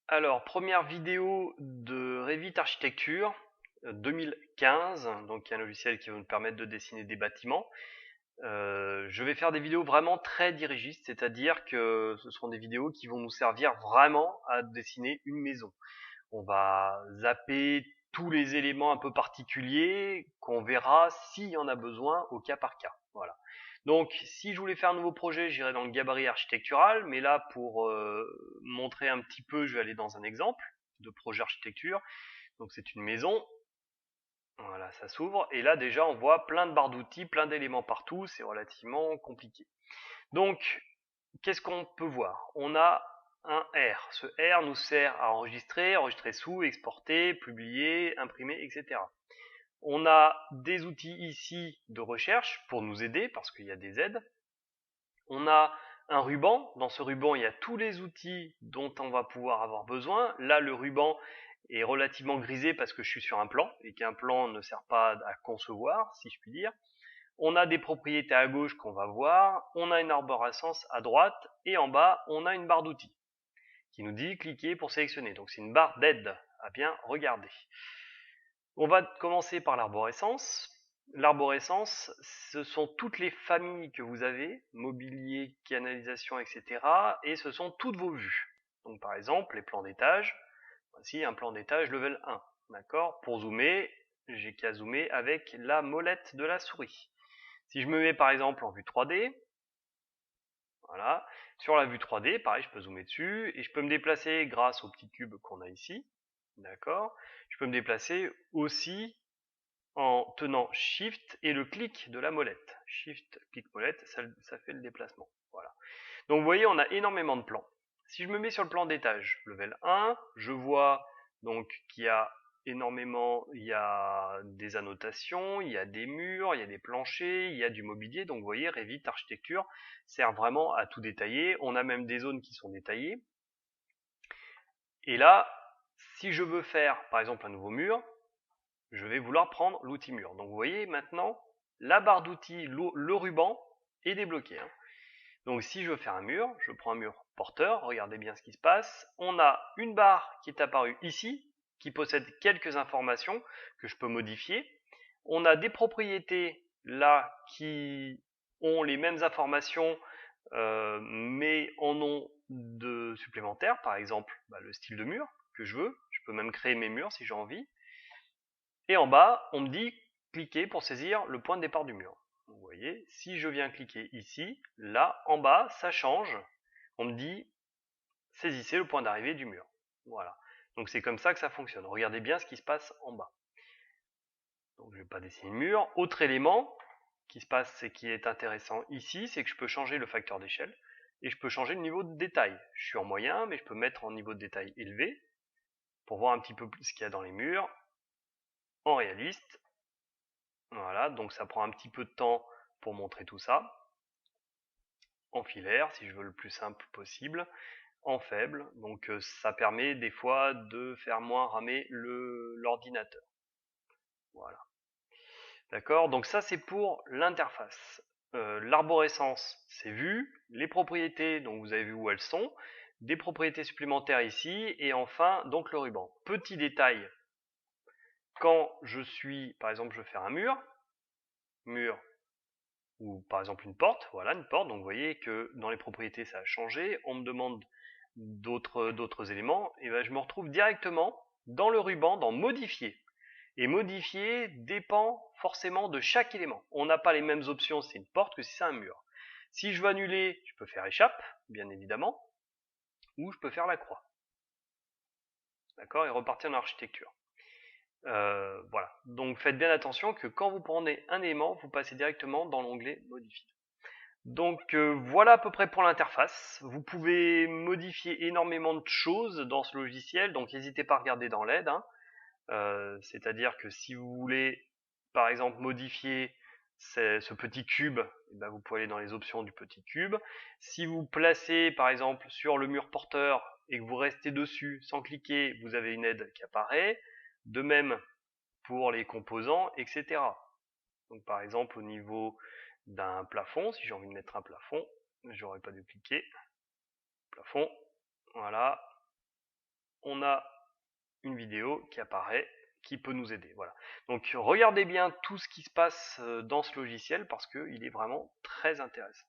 Alors, première vidéo de Revit Architecture 2015, donc il y a un logiciel qui va nous permettre de dessiner des bâtiments. Je vais faire des vidéos vraiment très dirigistes, c'est-à-dire que ce seront des vidéos qui vont nous servir vraiment à dessiner une maison. On va zapper tous les éléments un peu particuliers qu'on verra s'il y en a besoin au cas par cas. Voilà. Donc, si je voulais faire un nouveau projet, j'irais dans le gabarit architectural, mais là, pour montrer un petit peu, je vais aller dans un exemple de projet architecture. Donc, c'est une maison. Voilà, ça s'ouvre. Et là, déjà, on voit plein de barres d'outils, plein d'éléments partout. C'est relativement compliqué. Donc, qu'est-ce qu'on peut voir? On a un R. Ce R nous sert à enregistrer sous, exporter, publier, imprimer, etc. On a des outils ici de recherche pour nous aider, parce qu'il y a des aides. On a un ruban. Dans ce ruban, il y a tous les outils dont on va pouvoir avoir besoin. Là, le ruban est relativement grisé parce que je suis sur un plan, et qu'un plan ne sert pas à concevoir, si je puis dire. On a des propriétés à gauche qu'on va voir, on a une arborescence à droite, et en bas, on a une barre d'outils qui nous dit cliquer pour sélectionner. Donc c'est une barre d'aide à bien regarder. On va commencer par l'arborescence. L'arborescence, ce sont toutes les familles que vous avez, mobilier, canalisation, etc. Et ce sont toutes vos vues. Donc par exemple, les plans d'étage. Voici un plan d'étage level 1. D'accord? Pour zoomer, j'ai qu'à zoomer avec la molette de la souris. Si je me mets par exemple en vue 3D, voilà, sur la vue 3D, pareil, je peux zoomer dessus et je peux me déplacer grâce au petit cube qu'on a ici. D'accord? Je peux me déplacer aussi en tenant Shift et le clic de la molette. Shift, clic, molette, ça fait le déplacement. Voilà. Donc vous voyez, on a énormément de plans. Si je me mets sur le plan d'étage, level 1, je vois donc qu'il y a énormément, il y a des annotations, il y a des murs, il y a des planchers, il y a du mobilier. Donc vous voyez, Revit Architecture sert vraiment à tout détailler. On a même des zones qui sont détaillées. Et là, si je veux faire par exemple un nouveau mur, je vais vouloir prendre l'outil mur. Donc vous voyez maintenant, la barre d'outils, le ruban est débloqué. Donc si je veux faire un mur, je prends un mur porteur, regardez bien ce qui se passe. On a une barre qui est apparue ici, qui possède quelques informations que je peux modifier. On a des propriétés là qui ont les mêmes informations, mais en ont de supplémentaires. Par exemple, le style de mur que je veux. Je peux même créer mes murs si j'ai envie. Et en bas, on me dit cliquer pour saisir le point de départ du mur. Vous voyez, si je viens cliquer ici, là, en bas, ça change. On me dit saisissez le point d'arrivée du mur. Voilà. Donc c'est comme ça que ça fonctionne. Regardez bien ce qui se passe en bas. Donc je ne vais pas dessiner le mur. Autre élément qui se passe et qui est intéressant ici, c'est que je peux changer le facteur d'échelle et je peux changer le niveau de détail. Je suis en moyen, mais je peux mettre en niveau de détail élevé pour voir un petit peu plus ce qu'il y a dans les murs. En réaliste, voilà, donc ça prend un petit peu de temps pour montrer tout ça. En filaire, si je veux le plus simple possible. En faible, donc ça permet des fois de faire moins ramer l'ordinateur. Voilà. D'accord? Donc ça c'est pour l'interface. L'arborescence, c'est vu. Les propriétés, donc vous avez vu où elles sont. Des propriétés supplémentaires ici. Et enfin, donc le ruban. Petit détail, quand je suis, par exemple, je veux faire un mur, ou par exemple une porte, voilà une porte, donc vous voyez que dans les propriétés ça a changé, on me demande d'autres éléments, et ben je me retrouve directement dans le ruban, dans modifier. Et modifier dépend forcément de chaque élément. On n'a pas les mêmes options si c'est une porte que si c'est un mur. Si je veux annuler, je peux faire échappe, bien évidemment, ou je peux faire la croix. D'accord? Et repartir dans l'architecture. Voilà. Donc faites bien attention que quand vous prenez un élément, vous passez directement dans l'onglet modifier. Donc voilà à peu près pour l'interface. Vous pouvez modifier énormément de choses dans ce logiciel, donc n'hésitez pas à regarder dans l'aide. C'est-à-dire que si vous voulez par exemple modifier ce petit cube, eh ben, vous pouvez aller dans les options du petit cube. Si vous placez par exemple sur le mur porteur et que vous restez dessus sans cliquer, vous avez une aide qui apparaît. De même pour les composants, etc. Donc par exemple au niveau d'un plafond, si j'ai envie de mettre un plafond, j'aurais pas dû cliquer, plafond, voilà, on a une vidéo qui apparaît, qui peut nous aider. Voilà. Donc regardez bien tout ce qui se passe dans ce logiciel parce qu'il est vraiment très intéressant.